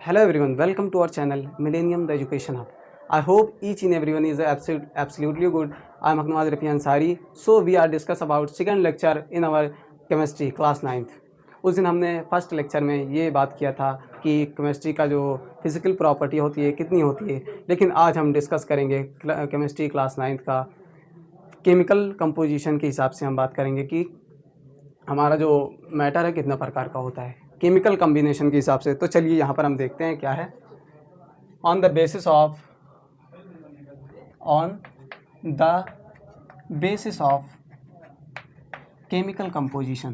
Hello everyone, welcome to our channel Millennium the Education Hub. I hope each and everyone is absolutely good. I am Akmal Rafi Ansari. So we are discuss about second lecture in our chemistry class 9th. उस दिन हमने first lecture में ये बात किया था कि chemistry का जो फिज़िकल प्रॉपर्टी होती है कितनी होती है, लेकिन आज हम डिस्कस करेंगे केमिस्ट्री क्लास 9th का केमिकल कंपोजिशन के हिसाब से हम बात करेंगे कि हमारा जो मैटर है कितना प्रकार का होता है केमिकल कम्बिनेशन के हिसाब से। तो चलिए यहाँ पर हम देखते हैं क्या है। On the basis of chemical composition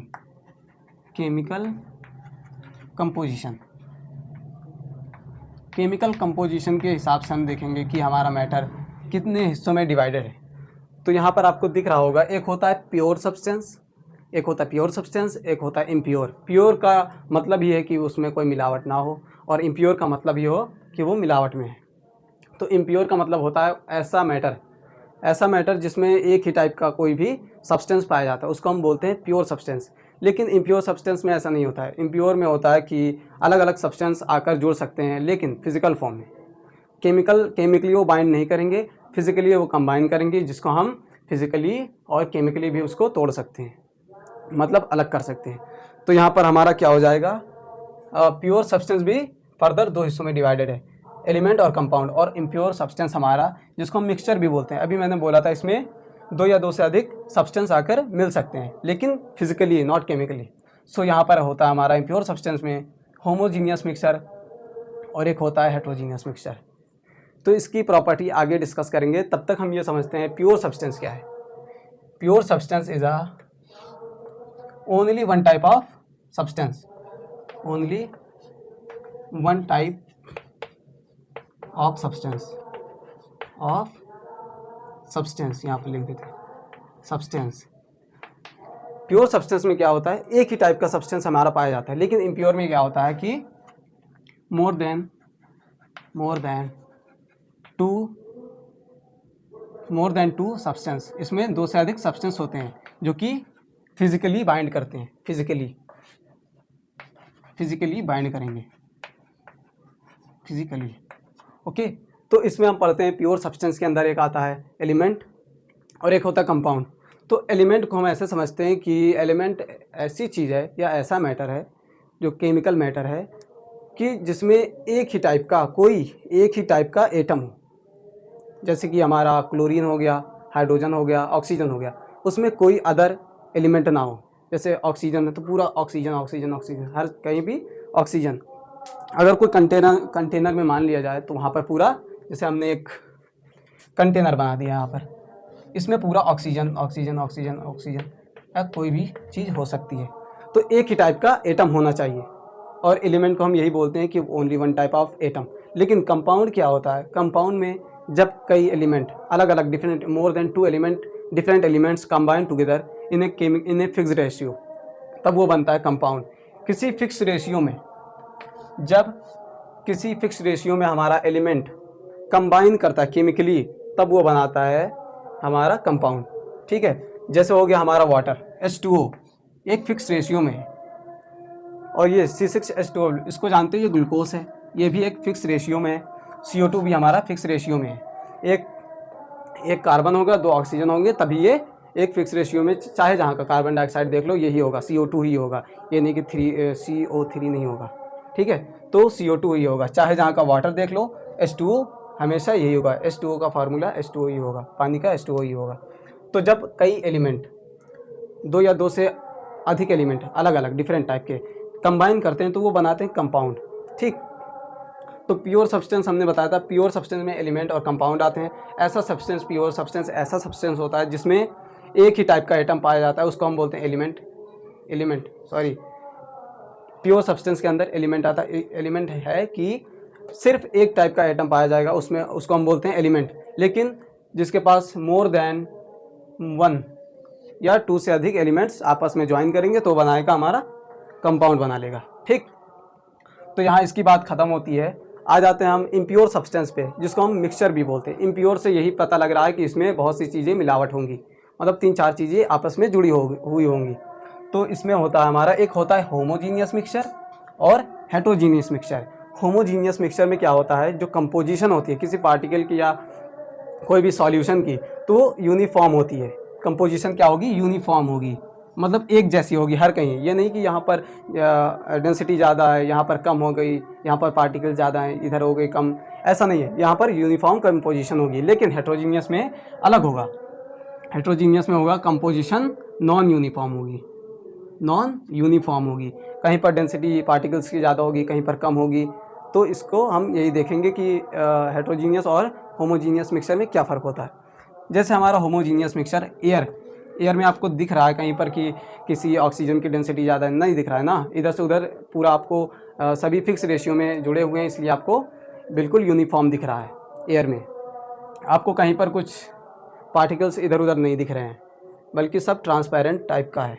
के हिसाब से हम देखेंगे कि हमारा मैटर कितने हिस्सों में डिवाइडेड है। तो यहाँ पर आपको दिख रहा होगा, एक होता है प्योर सब्सटेंस, एक होता है इम्प्योर। प्योर का मतलब ये है कि उसमें कोई मिलावट ना हो, और इम्प्योर का मतलब ये हो कि वो मिलावट में है। तो इम्प्योर का मतलब होता है ऐसा मैटर जिसमें एक ही टाइप का कोई भी सब्सटेंस पाया जाता है, उसको हम बोलते हैं प्योर सब्सटेंस। लेकिन इम्प्योर सब्सटेंस में ऐसा नहीं होता है। इम्प्योर में होता है कि अलग अलग सब्सटेंस आकर जुड़ सकते हैं, लेकिन फिजिकल फॉर्म में। केमिकली वो बाइंड नहीं करेंगे, फिजिकली वो कंबाइन करेंगे, जिसको हम फिजिकली और केमिकली भी उसको तोड़ सकते हैं, मतलब अलग कर सकते हैं। तो यहाँ पर हमारा क्या हो जाएगा, प्योर सब्सटेंस भी फर्दर दो हिस्सों में डिवाइडेड है, एलिमेंट और कंपाउंड। और इम्प्योर सब्सटेंस हमारा जिसको हम मिक्सचर भी बोलते हैं। अभी मैंने बोला था इसमें दो या दो से अधिक सब्सटेंस आकर मिल सकते हैं, लेकिन फिजिकली नॉट केमिकली। सो यहाँ पर होता है हमारा इम्प्योर सब्सटेंस में होमोजीनियस मिक्सचर और एक होता है हेट्रोजीनियस मिक्सचर। तो इसकी प्रॉपर्टी आगे डिस्कस करेंगे। तब तक हम ये समझते हैं प्योर सब्सटेंस क्या है। Pure substance is only one type of substance, only one type of substance यहाँ पर लिख देते हैं सब्सटेंस। प्योर सब्सटेंस में क्या होता है, एक ही टाइप का सब्सटेंस हमारा पाया जाता है। लेकिन इम्प्योर में क्या होता है कि मोर देन टू सब्सटेंस, इसमें दो से अधिक सब्सटेंस होते हैं जो कि फिजिकली बाइंड करते हैं, फिजिकली बाइंड करेंगे, फिजिकली। ओके, तो इसमें हम पढ़ते हैं प्योर सब्सटेंस के अंदर एक आता है एलिमेंट और एक होता है कंपाउंड। तो एलिमेंट को हम ऐसे समझते हैं कि एलिमेंट ऐसी चीज़ है या ऐसा मैटर है जो केमिकल मैटर है कि जिसमें एक ही टाइप का एटम हो। जैसे कि हमारा क्लोरीन हो गया, हाइड्रोजन हो गया, ऑक्सीजन हो गया, उसमें कोई अदर एलिमेंट ना हो। जैसे ऑक्सीजन है तो पूरा ऑक्सीजन, हर कहीं भी ऑक्सीजन। अगर कोई कंटेनर में मान लिया जाए तो वहाँ पर पूरा, जैसे हमने एक कंटेनर बना दिया, यहाँ पर इसमें पूरा ऑक्सीजन या कोई भी चीज़ हो सकती है। तो एक ही टाइप का एटम होना चाहिए, और एलिमेंट को हम यही बोलते हैं कि only one type of atom. लेकिन कंपाउंड क्या होता है, कंपाउंड में जब कई एलिमेंट अलग अलग different elements combine together in a fix ratio, तब वो बनता है कंपाउंड। किसी फिक्स रेशियो में हमारा एलिमेंट कंबाइन करता है केमिकली, तब वो बनाता है हमारा कंपाउंड। ठीक है, जैसे हो गया हमारा वाटर H2O, एक फिक्स रेशियो में है, और ये C6H12, इसको जानते हो, ये ग्लूकोज है, ये भी एक फिक्स रेशियो में है। CO2 भी हमारा फिक्स रेशियो में है, एक कार्बन होगा, दो ऑक्सीजन होंगे, तभी ये एक फिक्स रेशियो में, चाहे जहाँ का कार्बन डाइऑक्साइड देख लो यही होगा, CO2 ही होगा, ये नहीं कि CO3 नहीं होगा। ठीक है, तो CO2 ही होगा। चाहे जहाँ का वाटर देख लो, H2O हमेशा यही होगा, H2O का फार्मूला H2O ही होगा, पानी का H2O ही होगा। तो जब कई एलिमेंट, दो या दो से अधिक एलिमेंट अलग अलग डिफरेंट टाइप के कंबाइन करते हैं तो वो बनाते हैं कंपाउंड। ठीक, तो प्योर सब्सटेंस हमने बताया था, प्योर सब्सटेंस में एलिमेंट और कंपाउंड आते हैं। प्योर सब्सटेंस ऐसा सब्सटेंस होता है जिसमें एक ही टाइप का एटम पाया जाता है, उसको हम बोलते हैं प्योर सब्सटेंस के अंदर एलिमेंट आता है। एलिमेंट है कि सिर्फ एक टाइप का एटम पाया जाएगा उसमें, उसको हम बोलते हैं एलिमेंट। लेकिन जिसके पास मोर देन 1 या 2 से अधिक एलिमेंट्स आपस में ज्वाइन करेंगे तो बनाएगा हमारा कंपाउंड बना लेगा। ठीक, तो यहाँ इसकी बात ख़त्म होती है। आ जाते हैं हम इम्प्योर सब्सटेंस पे, जिसको हम मिक्सचर भी बोलते हैं। इम्प्योर से यही पता लग रहा है कि इसमें बहुत सी चीज़ें मिलावट होंगी, मतलब 3-4 चीज़ें आपस में जुड़ी हुई होंगी। तो इसमें होता है हमारा, एक होता है होमोजीनियस मिक्सचर और हेट्रोजीनियस मिक्सचर। होमोजीनियस मिक्सचर में क्या होता है, जो कंपोजिशन होती है किसी पार्टिकल की या कोई भी सॉल्यूशन की, तो वो यूनिफॉर्म होती है। कंपोजिशन क्या होगी, यूनिफॉर्म होगी, मतलब एक जैसी होगी हर कहीं। ये नहीं कि यहाँ पर डेंसिटी ज़्यादा है, यहाँ पर कम हो गई, यहाँ पर पार्टिकल ज़्यादा है, इधर हो गई कम, ऐसा नहीं है। यहाँ पर यूनिफॉर्म कंपोजिशन होगी। लेकिन हेट्रोजीनियस में अलग होगा। हेट्रोजीनियस में होगा कंपोजिशन नॉन यूनिफॉर्म होगी, नॉन यूनिफॉर्म होगी। कहीं पर डेंसिटी पार्टिकल्स की ज़्यादा होगी, कहीं पर कम होगी। तो इसको हम यही देखेंगे कि हेट्रोजीनियस और होमोजीनियस मिक्सचर में क्या फ़र्क होता है। जैसे हमारा होमोजीनियस मिक्सचर एयर में आपको दिख रहा है कहीं पर कि किसी ऑक्सीजन की डेंसिटी ज़्यादा नहीं दिख रहा है ना, इधर से उधर पूरा आपको सभी फिक्स रेशियो में जुड़े हुए हैं, इसलिए आपको बिल्कुल यूनिफॉर्म दिख रहा है। एयर में आपको कहीं पर कुछ पार्टिकल्स इधर उधर नहीं दिख रहे हैं, बल्कि सब ट्रांसपेरेंट टाइप का है।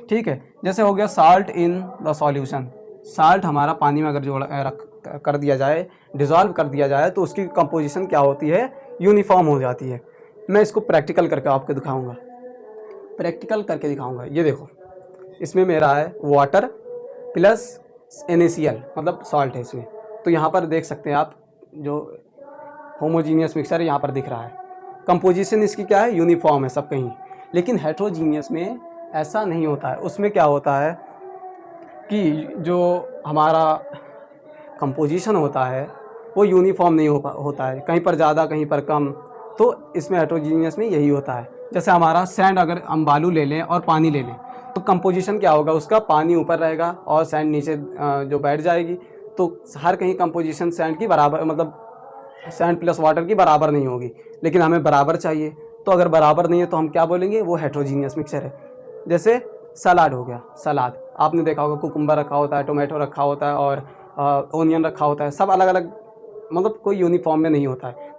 ठीक है, जैसे हो गया salt in the solution. Salt हमारा पानी में अगर कर दिया जाए, डिज़ोल्व कर दिया जाए, तो उसकी कंपोजिशन क्या होती है, यूनिफॉर्म हो जाती है। मैं इसको प्रैक्टिकल करके आपको दिखाऊंगा, ये देखो, इसमें मेरा है वाटर प्लस NaCl, मतलब सॉल्ट है इसमें। तो यहाँ पर देख सकते हैं आप, जो होमोजीनियस मिक्सचर है यहाँ पर दिख रहा है, कंपोजिशन इसकी क्या है, यूनिफॉर्म है सब कहीं। लेकिन हेट्रोजीनियस में ऐसा नहीं होता है। उसमें क्या होता है कि जो हमारा कंपोजिशन होता है वो यूनिफॉर्म नहीं होता है, कहीं पर ज़्यादा कहीं पर कम। तो इसमें हेट्रोजीनियस में यही होता है। जैसे हमारा सैंड, अगर हम बालू ले लें और पानी ले लें, तो कंपोजिशन क्या होगा उसका, पानी ऊपर रहेगा और सैंड नीचे जो बैठ जाएगी। तो हर कहीं कंपोजिशन सैंड की बराबर, मतलब सैंड प्लस वाटर की बराबर नहीं होगी। लेकिन हमें बराबर चाहिए, तो अगर बराबर नहीं है तो हम क्या बोलेंगे, वो हेट्रोजीनियस मिक्सचर है। जैसे सलाद हो गया, सलाद आपने देखा होगा, कुकुम्बर रखा होता है, टोमेटो रखा होता है और ओनियन रखा होता है, सब अलग अलग, मतलब कोई यूनिफॉर्म में नहीं होता है।